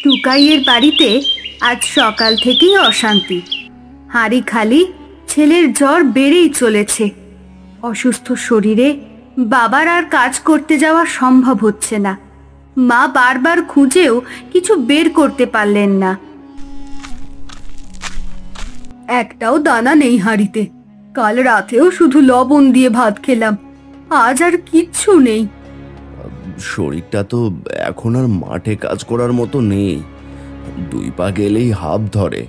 টুকাইয়ের বাড়িতে আজ সকাল থেকেই অশান্তি। হাঁড়ি খালি, ছেলের জ্বর বেড়েই চলেছে। অসুস্থ শরীরে বাবার আর কাজ করতে যাওয়া সম্ভব হচ্ছে না। মা বারবার খুঁজেও কিছু বের করতে পারলেন না। একটাও দানা নেই হাঁড়িতে। কাল রাতেও শুধু লবণ দিয়ে ভাত খেলাম, আজ আর কিচ্ছু নেই। শরীরটা তো এখন আর মাঠে কাজ করার মতো নেই, 2 পা গেলেই হাঁপ ধরে।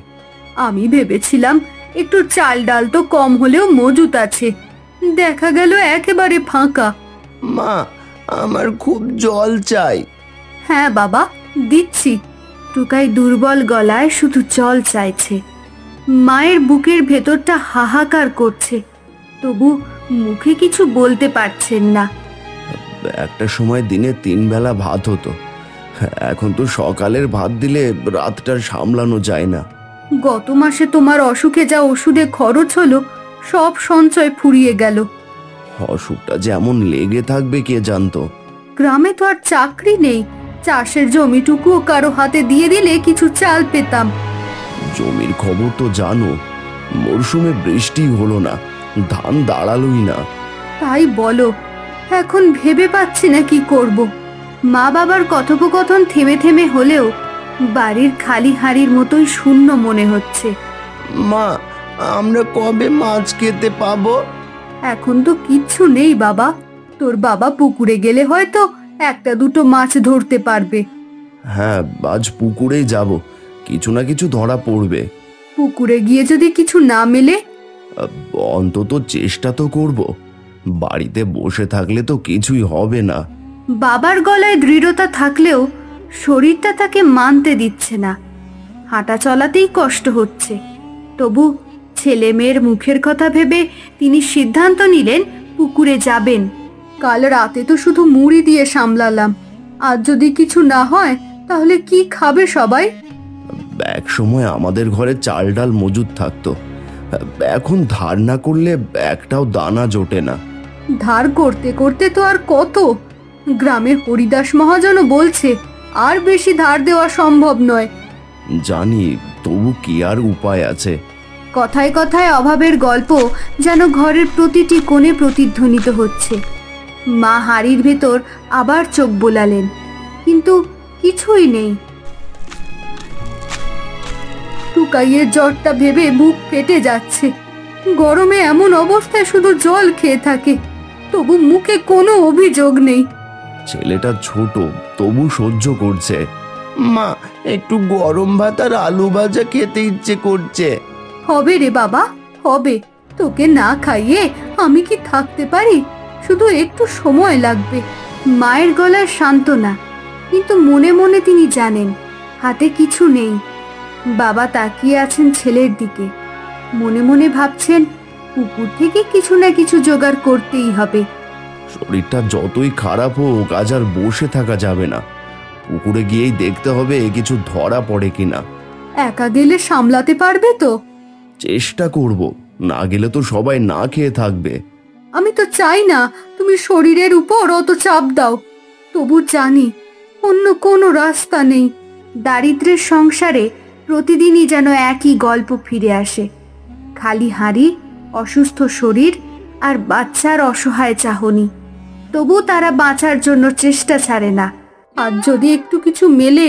আমি ভেবেছিলাম একটু চাল ডাল তো কম হলেও মজুত আছে, দেখা গেল একেবারে ফাঁকা। মা, আমার খুব জল চাই। হ্যাঁ বাবা, দিচ্ছি। টুকাই দুর্বল গলায় শুধু জল চাইছে। মায়ের বুকের ভেতরটা হাহাকার করছে, তবু মুখে কিছু বলতে পারছেন না। একটা সময় দিনে 3 বেলা ভাত হতো, এখন তো সকালের ভাত দিলে রাতটা সামলানো যায় না। গত মাসে তোমার অসুখে যা ওষুধে খরচ হলো, সব সঞ্চয় ফুরিয়ে গেল। অসুখটা যেমন লেগে থাকবে কে জানতো। গ্রামে তো আর চাকরি নেই, চাষের জমিটুকুও কারো হাতে দিয়ে দিলে কিছু চাল পেতাম। জমির খবর তো জানো, মরশুমে বৃষ্টি হলো না, ধান দাঁড়ালোই না। তাই বলো, এখন ভেবে পাচ্ছি না কি করব। মা বাবার কথোপকথন থেমে থেমে হলেও বাড়ির খালি হাঁড়ির মতোই শূন্য মনে হচ্ছে। মা, আমরা কবে মাছ খেতে পাবো? এখন তো কিচ্ছু নেই বাবা। তোর বাবা পুকুরে গেলে হয়তো 1-2 মাছ ধরতে পারবে। হ্যাঁ, আজ পুকুরেই যাব, কিছু না কিছু ধরা পড়বে। পুকুরে গিয়ে যদি কিছু না মেলে? অন্তত চেষ্টা তো করব, বাড়িতে বসে থাকলে তো কিছুই হবে না। বাবার গলায় দৃঢ়তা থাকলেও শরীরটা তাকে মানতে দিচ্ছে না। হাঁটা চলাতেই কষ্ট হচ্ছে, তবু ছেলে মেয়ের মুখের কথা ভেবে তিনি সিদ্ধান্ত নিলেন পুকুরে যাবেন। কাল রাতে তো শুধু মুড়ি দিয়ে সামলালাম, আজ যদি কিছু না হয় তাহলে কি খাবে সবাই? এক সময় আমাদের ঘরে চাল ডাল মজুদ থাকতো, এখন ধার না করলে একটাও দানা জোটে না। ধার করতে করতে তো আর কত। গ্রামের হরিদাস মহাজনও বলছে আর বেশি ধার দেওয়া সম্ভব নয়। জানি, তবু কি আর উপায় আছে। কথায় কথায় অভাবের গল্প যেন ঘরের প্রতিটি কোণে প্রতিধ্বনিত হচ্ছে। মা হাড়ির ভেতর আবার চোখ বোলালেন, কিন্তু কিছুই নেই। টুকাইয়ের জ্বরটা ভেবে বুক ফেটে যাচ্ছে। গরমে এমন অবস্থায় শুধু জল খেয়ে থাকে, তবু মুখে কোনো অভিযোগ নেই। ছেলেটা ছোট, তবু সহ্য করছে। মা, একটু গরম ভাত আর আলু ভাজা খেতে ইচ্ছে করছে। হবে রে বাবা, হবে। তোকে না খাইয়ে আমি কি থাকতে পারি? শুধু একটু সময় লাগবে। মায়ের গলায় সান্ত্বনা, কিন্তু মনে মনে তিনি জানেন হাতে কিছু নেই। বাবা তাকিয়ে আছেন ছেলের দিকে, মনে মনে ভাবছেন পুকুর থেকে কিছু না কিছু জোগাড় করতেই হবে। শরীরটা যতই খারাপ হোক, আজ আর বসে থাকা যাবে না। পুকুরে গিয়েই দেখতে হবে কিছু ধরা পড়ে কিনা। একা গেলে সামলাতে পারবে তো? চেষ্টা করব, না গেলে তো সবাই না খেয়ে থাকবে। আমি তো চাই না তুমি শরীরের উপর অত চাপ দাও, তবু জানি অন্য কোনো রাস্তা নেই। দারিদ্র্যের সংসারে প্রতিদিনই যেন একই গল্প ফিরে আসে। খালি হাঁড়ি, অসুস্থ শরীর আর বাচ্চার অসহায় চাহনি। তবু তারা বাঁচার জন্য চেষ্টা ছাড়ে না। আর যদি একটু কিছু মেলে,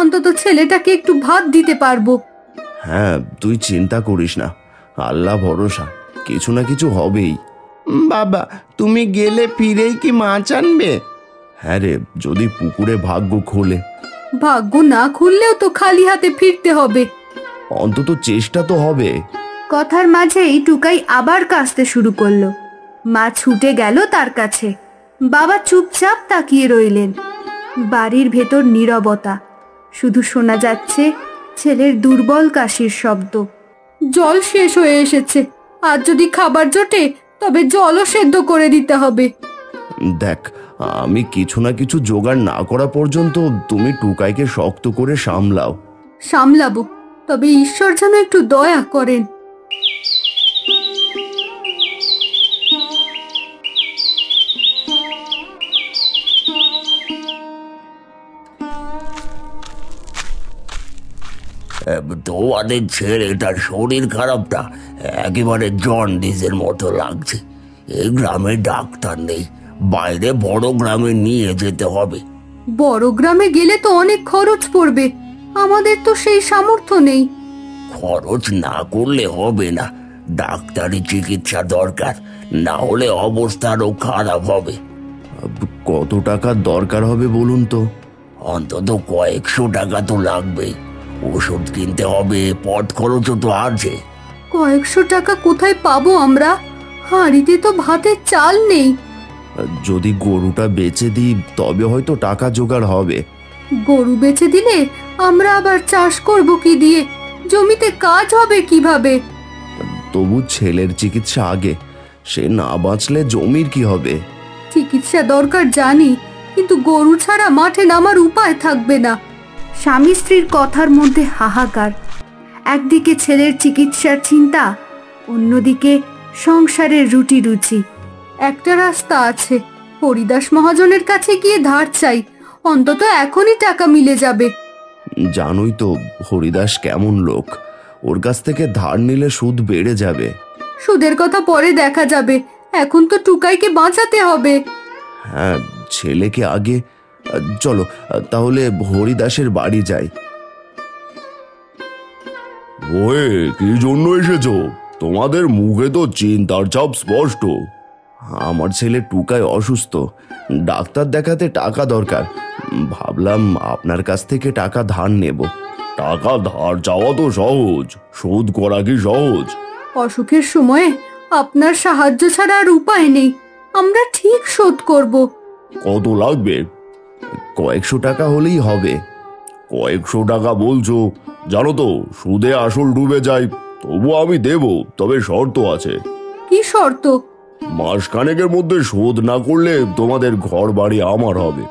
অন্তত ছেলেটাকে একটু ভাত দিতে পারবো। হ্যাঁ, তুই চিন্তা করিস না, আল্লাহ ভরসা, কিছু না কিছু হবেই। বাবা, তুমি গেলে ফিরেই কি মাছ আনবে? হ্যাঁ রে, যদি পুকুরে ভাগ্য খোলে। ভাগ্য না খুললেও তো খালি হাতে ফিরতে হবে। অন্তত চেষ্টা তো হবে। কথার মাঝেই টুকাই আবার কাশতে শুরু করলো। মা ছুটে গেল তার কাছে। বাবা চুপচাপ তাকিয়ে রইলেন। বাড়ির ভেতর নীরবতা, শুধু শোনা যাচ্ছে ছেলের দুর্বল কাশির শব্দ। জল শেষ হয়ে এসেছে, আর যদি খাবার জোটে তবে জলও সেদ্ধ করে দিতে হবে। দেখ, আমি কিছু না কিছু জোগাড় না করা পর্যন্ত তুমি টুকাইকে শক্ত করে সামলাও। সামলাবো, তবে ঈশ্বর যেন একটু দয়া করেন। তোমাদের ছেলেটার শরীর খারাপটা একেবারে জন্ডিসের মতো লাগছে। এই গ্রামে ডাক্তার নেই, বাইরে বড় গ্রামে নিয়ে যেতে হবে। বড় গ্রামে গেলে তো অনেক খরচ পড়বে, আমাদের তো সেই সামর্থ্য নেই। খরচ না করলে হবে না, ডাক্তারি চিকিৎসা দরকার, না হলে অবস্থা আরো খারাপ হবে। কত টাকার দরকার হবে বলুন তো? অন্তত কয়েকশো টাকা তো লাগবেই। ওষুধ কিনতে হবে, পথ খরচও তো আছে। কয়েকশো টাকা কোথায় পাবো আমরা? হাঁড়িতে তো ভাতের চাল নেই। যদি গরুটা বেচে দিই তবে হয়তো টাকা জোগাড় হবে। গরু বেচে দিলে আমরা আবার চাষ করব কি দিয়ে? জমিতে কাজ হবে কিভাবে? তবু ছেলের চিকিৎসা আগে, সে না বাঁচলে জমির কি হবে? চিকিৎসা দরকার জানি, কিন্তু গরু ছাড়া মাঠে নামার উপায় থাকবে না। স্বামী স্ত্রীর কথার মধ্যে হাহাকার। একদিকে ছেলের চিকিৎসার চিন্তা, অন্যদিকে সংসারের রুটি রুচি। একটা রাস্তা আছে, হরিদাস মহাজনের কাছে গিয়ে ধার চাই, অন্তত এখনই টাকা মিলে যাবে। জানোই তো হরিদাস কেমন লোক, ওর কাছ থেকে ধার নিলে সুদ বেড়ে যাবে। সুদের কথা পরে দেখা যাবে, এখন তো টুকাইকে বাঁচাতে হবে। হ্যাঁ, ছেলেকে আগে। চলো তাহলে হরিদাসের বাড়ি যাই। ওয়ে, কি জন্য এসেছো? তোমাদের মুখে তো চিন্তার ছাপ স্পষ্ট। আমার ছেলে টুকাই অসুস্থ, ডাক্তার দেখাতে টাকা দরকার। ভাবলাম আপনার কাছ থেকে টাকা ধার নেব। টাকা ধার চাওয়া তো সহজ, শোধ করা কি সহজ? অসুখের সময়ে আপনার সাহায্য ছাড়া আর উপায় নেই, আমরা ঠিক শোধ করব। কত লাগবে? কয়েকশো টাকা হলেই হবে। কয়েকশো টাকা বলছো? জানো তো সুদে আসল ডুবে যায়। তবু আমি দেব, তবে শর্ত আছে। কি শর্ত? মাসখানেকের মধ্যে শোধ না করলে তোমাদের ঘর বাড়ি আমার হবে।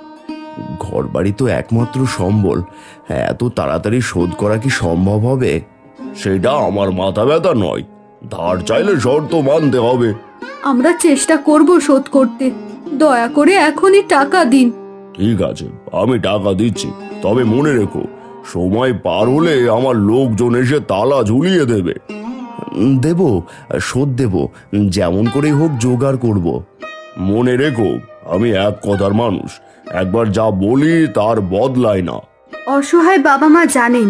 ঘর বাড়ি তো একমাত্র সম্বল, এত তাড়াতাড়ি শোধ করা কি সম্ভব হবে? সেটা আমার মাথা ব্যথা নয়, ধার চাইলে শর্ত মানতে হবে। আমরা চেষ্টা করব শোধ করতে, দয়া করে এখনই টাকা দিন। ঠিক আছে, আমি টাকা দিচ্ছি, তবে মনে রেখো সময় পার হলে আমার লোকজন এসে তালা ঝুলিয়ে দেবে। দেব, শোধ দেব, যেমন করেই হোক জোগাড় করব। মনে রেখো আমি এক কথার মানুষ, একবার যা বলি তার বদলায় না। অসহায় বাবা মা জানেন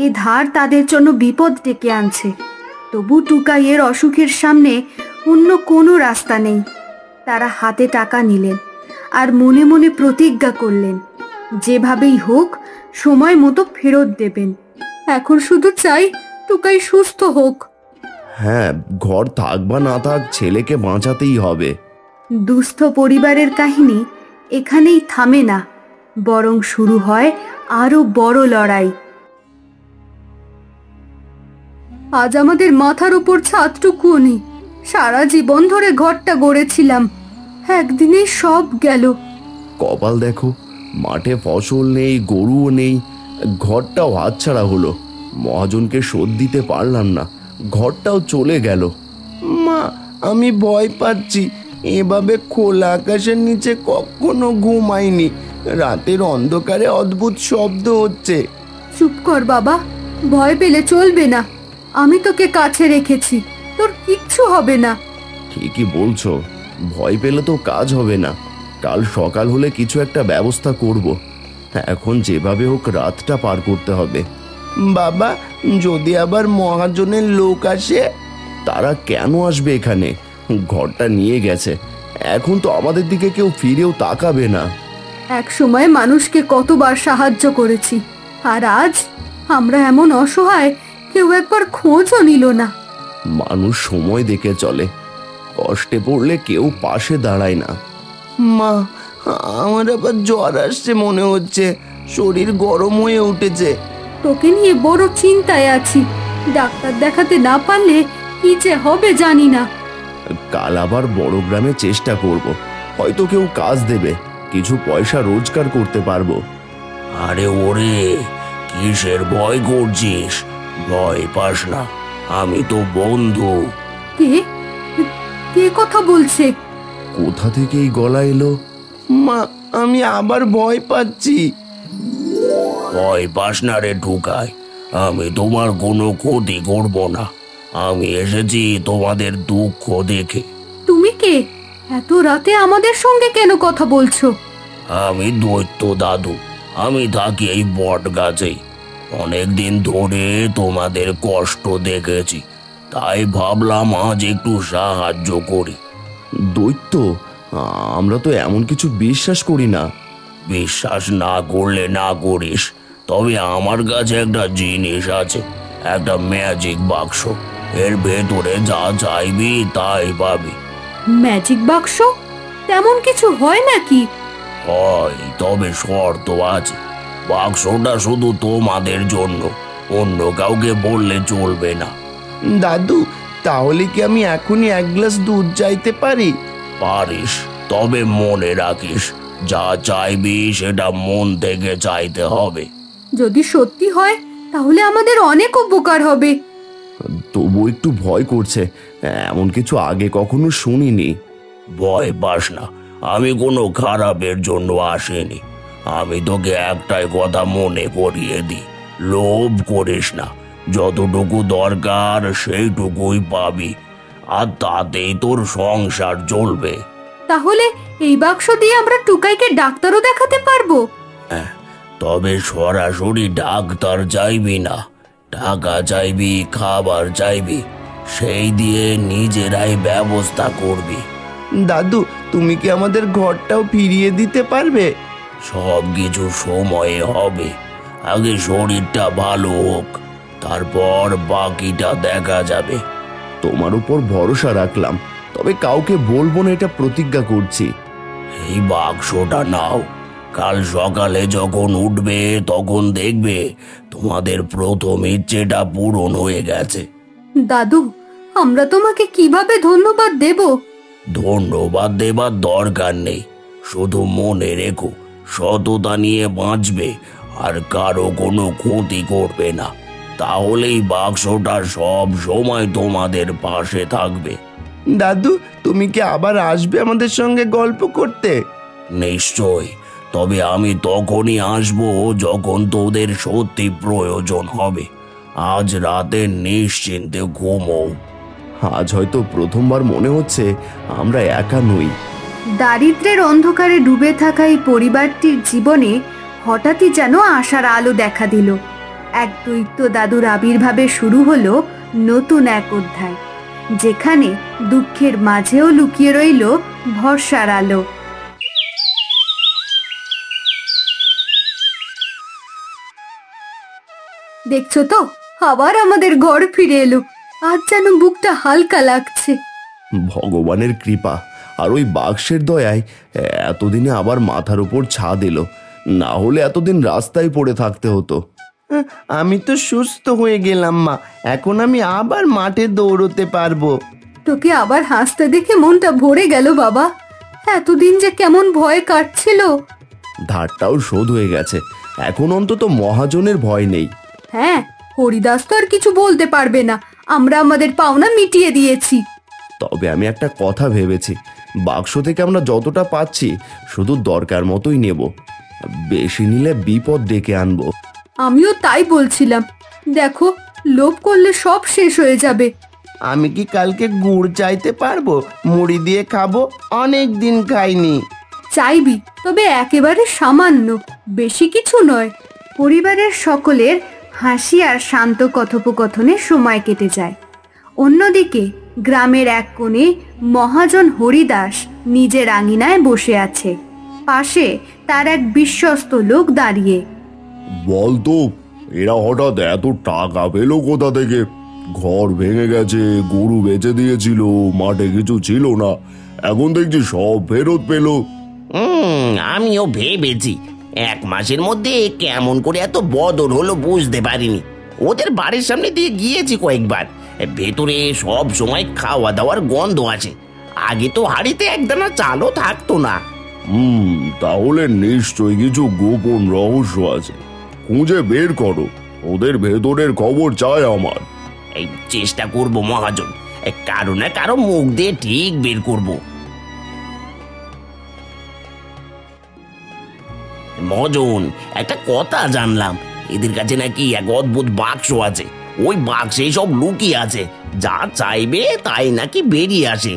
এ ধার তাদের জন্য বিপদ ডেকে আনছে, তবু টুকাইয়ের অসুখের সামনে অন্য কোনো রাস্তা নেই। তারা হাতে টাকা নিলেন আর মনে মনে প্রতিজ্ঞা করলেন, যেভাবেই হোক সময় মতো ফেরত দেবেন। এখন শুধু চাই টুকাই সুস্থ হোক। হ্যাঁ, ঘর থাক বা না থাক, ছেলেকে বাঁচাতেই হবে। দুস্থ পরিবারের কাহিনী এখানেই থামে না, বরং শুরু হয় আরো বড় লড়াই। আজ আমাদের মাথার উপর ছাদটুকুও নেই। সারা জীবন ধরে ঘরটা গড়েছিলাম, একদিনেই সব গেল। কপাল দেখো, মাঠে ফসল নেই, গরুও নেই, ঘরটাও হাতছাড়া হলো। মহাজনকে শোধ দিতে পারলাম না, ঘরটাও চলে গেল। মা, আমি ভয় পাচ্ছি। এভাবে খোলা আকাশের নিচে কখনো ঘুমাইনি। রাতের অন্ধকারে অদ্ভুত শব্দ হচ্ছে। চুপ কর বাবা, ভয় পেলে চলবে না। আমি তোকে কাছে রেখেছি, তোর কিচ্ছু হবে না। ঠিকই বলছো, ভয় পেলে তো কাজ হবে না। কাল সকাল হলে কিছু একটা ব্যবস্থা করব। এখন যেভাবে হোক রাতটা পার করতে হবে। বাবা, যদি আবার মহাজনের লোক আসে? তারা কেন আসবে এখানে? ঘরটা নিয়ে গেছে, এখন তো আমাদের দিকে কেউ ফিরেও তাকাবে না। এক সময় মানুষকে কতবার সাহায্য করেছি, আর আজ আমরা এমন অসহায়, কেউ একবার খোঁজও নিল না। মানুষ সময় দেখে চলে, কষ্টে পড়লে কেউ পাশে দাঁড়ায় না। মা, আমার আবার জ্বর আসছে মনে হচ্ছে, শরীর গরম হয়ে উঠেছে। তোকে নিয়ে বড় চিন্তায় আছি, ডাক্তার দেখাতে না পারলে কি যে হবে জানি না। কাল আবার বড় গ্রামে চেষ্টা করব, হয়তো কেউ কাজ দেবে, কিছু পয়সা রোজগার করতে পারবো। আরে ওরে, কিসের ভয় করছিস? ভয় পাস না, আমি তো বন্ধু। কে কে কথা বলছে? কোথা থেকে এই গলা এলো? মা, আমি আবার ভয় পাচ্ছি। ভয় পাস না রে টুকাই, আমি তোমার কোনো ক্ষতি করব না। আমি এসেছি তোমাদের দুঃখ দেখে। তুমি কে? এত রাতে আমাদের সঙ্গে কেন কথা বলছো? আমি দৈত্য দাদু। আমি থাকি এই বট গাছেই। অনেকদিন ধরে তোমাদের কষ্ট দেখেছি, তাই ভাবলাম আজ একটু সাহায্য করি। দৈত্য? আমরা তো এমন কিছু বিশ্বাস করি না। বিশ্বাস না করলে না করিস, তবে আমার কাছে একটা জিনিস আছে, একটা ম্যাজিক বাক্স। এর ভেতরে যা চাইবি তাই পাবি। ম্যাজিক বাক্স? তেমন কিছু হয় নাকি? হয়, তবে শর্ত আছে। বাক্সটা শুধু তোমাদের জন্য, অন্য কাউকে বললে চলবে না। দাদু, তাহলে কি আমি এখনই এক গ্লাস দুধ চাইতে পারি? পারিস, তবে মনে রাখিস, যা চাইবি সেটা মন থেকে চাইতে হবে। যদি সত্যি হয় তাহলে আমাদের অনেক উপকার হবে। তবু একটু ভয় করছে, এমন কিছু আগে কখনো শুনিনি। ভয় পাস না, আমি কোনো খারাপের জন্য আসিনি। আমি তোকে একটাই কথা মনে করিয়ে দিই, লোভ করিস না। যতটুকু দরকার সেইটুকুই পাবি, আর তাতেই তোর সংসার চলবে। তাহলে এই বাক্স দিয়ে আমরা টুকাইকে ডাক্তারও দেখাতে পারবো? তবে সরাসরি ডাক্তার চাইবি না, টাকা চাইবি, খাবার চাইবি, সেই দিয়ে নিজেরাই ব্যবস্থা করবি। দাদু, তুমি কি আমাদের ঘরটাও ফিরিয়ে দিতে পারবে? সব কিছু সময়ে হবে, আগে শরীরটা ভালো হোক, তারপর বাকিটা দেখা যাবে। তোমার উপর ভরসা রাখলাম, তবে কাউকে বলবো না, এটা প্রতিজ্ঞা করছি। এই বাক্সটা নাও, কাল সকালে যখন উঠবে তখন দেখবে তোমাদের প্রথম ইচ্ছেটা পূরণ হয়ে গেছে। দাদু, আমরা তোমাকে কিভাবে ধন্যবাদ দেব? ধন্যবাদ দেবার দরকার নেই, শুধু মনে রেখো সততা নিয়ে বাঁচবে আর কারো কোনো ক্ষতি করবে না, তাহলেই বাক্সটা সব সময় তোমাদের পাশে থাকবে। দাদু, তুমি কি আবার আসবে আমাদের সঙ্গে গল্প করতে? নিশ্চয়, তবে আমি তখনই আসবো যখন তোদের সত্যি প্রয়োজন হবে। আজ রাতে নিশ্চিন্তে ঘুমো। আজ হয়তো প্রথমবার মনে হচ্ছে আমরা একা নই। দারিদ্র্যের অন্ধকারে ডুবে থাকা এই পরিবারটির জীবনে হঠাৎই যেন আশার আলো দেখা দিল। এক দৈত্য দাদুর আবির্ভাবে শুরু হলো নতুন এক অধ্যায়, যেখানে দুঃখের মাঝেও লুকিয়ে রইল ভরসার আলো। দেখছো তো, আবার আমাদের ঘর ফিরে এলো। আজ যেন বুকটা হালকা লাগছে। ভগবানের কৃপা আর ওই বাক্সের দয়ায় এতদিনে আবার মাথার উপর ছাদ এলো, না হলে এতদিন রাস্তায় পড়ে থাকতে হতো। আমি তো সুস্থ হয়ে গেলাম মা, এখন আমি আবার মাঠে দৌড়তে পারবো। তোকে আবার হাসতে দেখে মনটা ভরে গেল বাবা। এতদিন যে কেমন ভয় কাটছিল। ধারটাও শোধ হয়ে গেছে, এখন অন্তত মহাজনের ভয় নেই। হ্যাঁ, হরিদাস তো আর কিছু বলতে পারবে না, আমরা আমাদের পাওনা মিটিয়ে দিয়েছি। তবে আমি একটা কথা ভেবেছি, বাক্স থেকে আমরা যতটা পাচ্ছি শুধু দরকার মতোই নেব, বেশি নিলে বিপদ ডেকে আনবো। আমিও তাই বলছিলাম, দেখো লোভ করলে সব শেষ হয়ে যাবে। আমি কি কালকে গুড় চাইতে পারবো? মুড়ি দিয়ে খাবো, অনেক দিন খাইনি। চাইবি, তবে একেবারে সামান্য, বেশি কিছু নয়। পরিবারের সকলের হাসি আর শান্ত কথোপকথনে সময় কেটে যায়। অন্যদিকে গ্রামের এক কোণে মহাজন হরিদাস নিজের আঙিনায় বসে আছে, পাশে তার এক বিশ্বস্ত লোক দাঁড়িয়ে। বলতো, এরা হঠাৎ এত টাকা পেলো কোথা থেকে? ঘর ভেঙে গেছে, গরু বেচে দিয়েছিল, মাঠে কিছু ছিল না, এখন দেখছি সব ফেরত পেলো। আমিও ভেবেছি, এক মাসের মধ্যে কেমন করে এত বদল হলো বুঝতে পারিনি। ওদের বাড়ির সামনে দিয়ে গিয়েছি কয়েকবার, ভেতরে সব সময় খাওয়া দাওয়ার গন্ধ আছে। আগে তো হাড়িতে একদানা চালও থাকতো না। তাহলে নিশ্চয়ই কিছু গোপন রহস্য আছে, খুঁজে বের করো, ওদের ভেতরের খবর চাই আমার। এই চেষ্টা করব মহাজন, কারো না কারো মুখ দিয়ে ঠিক বের করব। মহাজন, একটা কথা জানলাম, এদের কাছে নাকি এক অদ্ভুত বাক্স আছে, ওই বাক্সে সব লুকিয়ে আছে, যা চাইবে তাই নাকি বেরিয়ে আসে।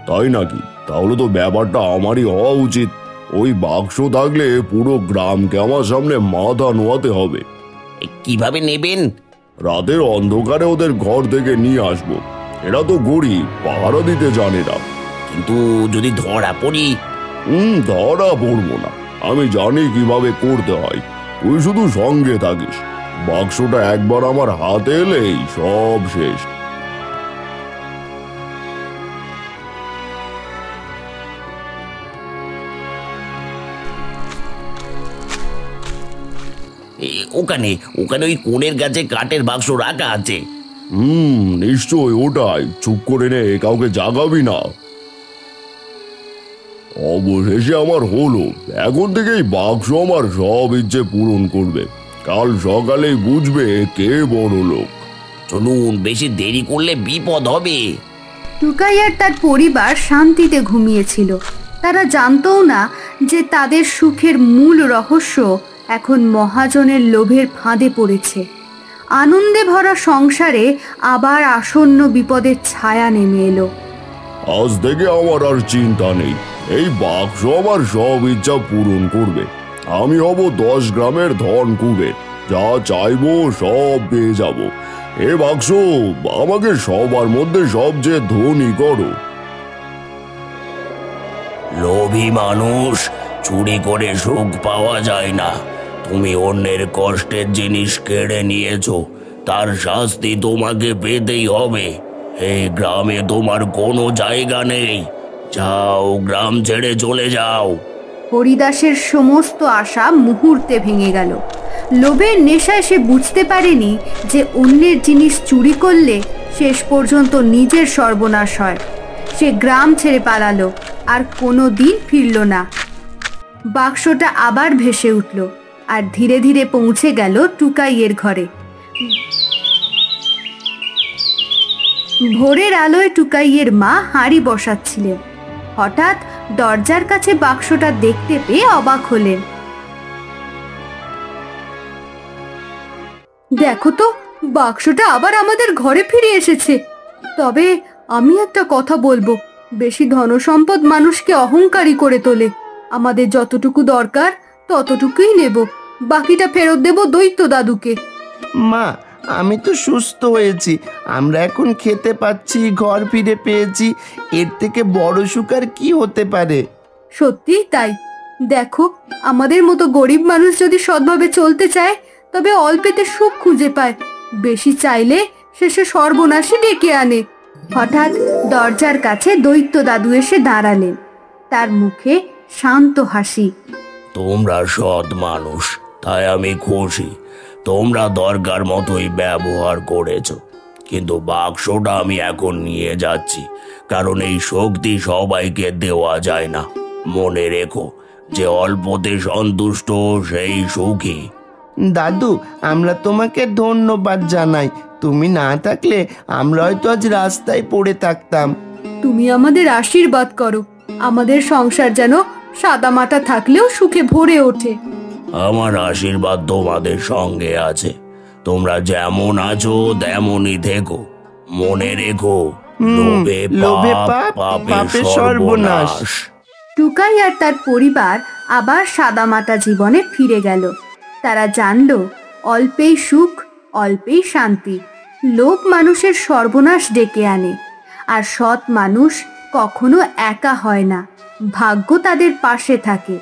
তাই নাকি? তাহলে তো ব্যাপারটা আমারই হওয়া উচিত। ওই বাক্স থাকলে পুরো গ্রামকে আমার সামনে মাথা নোয়াতে হবে। কিভাবে নেবেন? রাতের অন্ধকারে ওদের ঘর থেকে নিয়ে আসবো। এরা তো গরিব, পাহারা দিতে জানে না। কিন্তু যদি ধরা পড়ি? ধরা পড়বো না, আমি জানি কিভাবে করতে হয়। তুই শুধু সঙ্গে থাকিস। বাক্সটা একবার আমার হাতে এলেই সব শেষ। ওখানে ওখানে ওই কোণের গাছে কাঠের বাক্স রাখা আছে। নিশ্চয় ওটাই। চুপ করে নে, কাউকে জাগাবি না। অবশেষে আমার হলো। এখন থেকেই বাক্স আমার সব ইচ্ছে পূরণ করবে। কাল সকালেই বুঝবে কে বড় লোক। চলুন, বেশি দেরি করলে বিপদ হবে। টুকাই আর তার পরিবার শান্তিতে ঘুমিয়েছিল। তারা জানতও না যে তাদের সুখের মূল রহস্য এখন মহাজনের লোভের ফাঁদে পড়েছে। আনন্দে ভরা সংসারে আবার আসন্ন বিপদের ছায়া নেমে এলো। আজ থেকে আমার আর চিন্তা নেই। এই বাক্স আমার সব ইচ্ছা পূরণ করবে। আমি হব 10 গ্রামের ধন কুবের। যা চাইবো সব পেয়ে যাব। এ বাক্স আমাকে সবার মধ্যে সবচেয়ে ধনী করো। লোভী মানুষ, চুরি করে সুখ পাওয়া যায় না। তুমি অন্যের কষ্টের জিনিস কেড়ে নিয়েছো, তার শাস্তি তোমাকে পেতেই হবে। এই গ্রামে তোমার কোনো জায়গা নেই। যাও, গ্রাম ছেড়ে চলে যাও। হরিদাসের সমস্ত আশা মুহূর্তে ভেঙে গেল। লোভের নেশায় সে বুঝতে পারেনি যে অন্যের জিনিস চুরি করলে শেষ পর্যন্ত নিজের সর্বনাশ হয়। সে গ্রাম ছেড়ে পালালো, আর কোনো দিন ফিরল না। বাক্সটা আবার ভেসে উঠল আর ধীরে ধীরে পৌঁছে গেল টুকাইয়ের ঘরে। ভোরের আলোয় টুকাইয়ের মা হাঁড়ি বসাচ্ছিলেন। হঠাৎ দরজার কাছে বাক্সটা দেখতে পেয়ে অবাক হলেন। দেখো তো, বাক্সটা আবার আমাদের ঘরে ফিরে এসেছে। তবে আমি একটা কথা বলবো, বেশি ধনসম্পদ মানুষকে অহংকারী করে তোলে। আমাদের যতটুকু দরকার ততটুকুই নেব, বাকিটা ফেরত দেব দৈত্য দাদুকে। মা, আমি তো সুস্থ হয়েছি, আমরা এখন খেতে পাচ্ছি, ঘর ফিরে পেয়েছি। এর থেকে বড় সুখ আর কি হতে পারে? সত্যিই তাই। দেখো, আমাদের মতো গরিব মানুষ যদি সৎভাবে চলতে চায় তবে অল্পেতে সুখ খুঁজে পায়, বেশি চাইলে শেষে সর্বনাশই ডেকে আনে। হঠাৎ দরজার কাছে দৈত্য দাদু এসে দাঁড়ালেন। তার মুখে শান্ত হাসি। তোমরা সৎ মানুষ, তাই আমি খুশি। তোমরা দরকার মতোই ব্যবহার করেছো, কিন্তু বাক্সটা আমি এখন নিয়ে যাচ্ছি, কারণ এই শক্তি সবাইকে দেওয়া যায় না। মনে রেখো যে অল্পতে সন্তুষ্ট সেই সুখী। দাদু, আমরা তোমাকে ধন্যবাদ জানাই। তুমি না থাকলে আমরা হয়তো আজ রাস্তায় পড়ে থাকতাম। তুমি আমাদের আশীর্বাদ করো, আমাদের সংসার যেন সাদামাটা থাকলেও সুখে ভরে ওঠে। আমার আশীর্বাদ তোমাদের সঙ্গে আছে। তোমরা যেমন আছো তেমনই থেকো। মনে রেখো, লোভে পাপ, পাপে সর্বনাশ। টুকাই আর তার পরিবার আবার সাদামাটা জীবনে ফিরে গেল। তারা জানল, অল্পেই সুখ, অল্পেই শান্তি। লোভ মানুষের সর্বনাশ ডেকে আনে, আর সৎ মানুষ কখনো একা হয় না। ভাগ্য তাদের পাশে থাকে।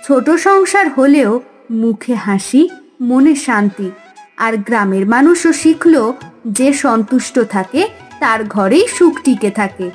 ছোট সংসার হলেও মুখে হাসি, মনে শান্তি। আর গ্রামের মানুষও শিখল, যে সন্তুষ্ট থাকে তার ঘরেই সুখ টিকে থাকে।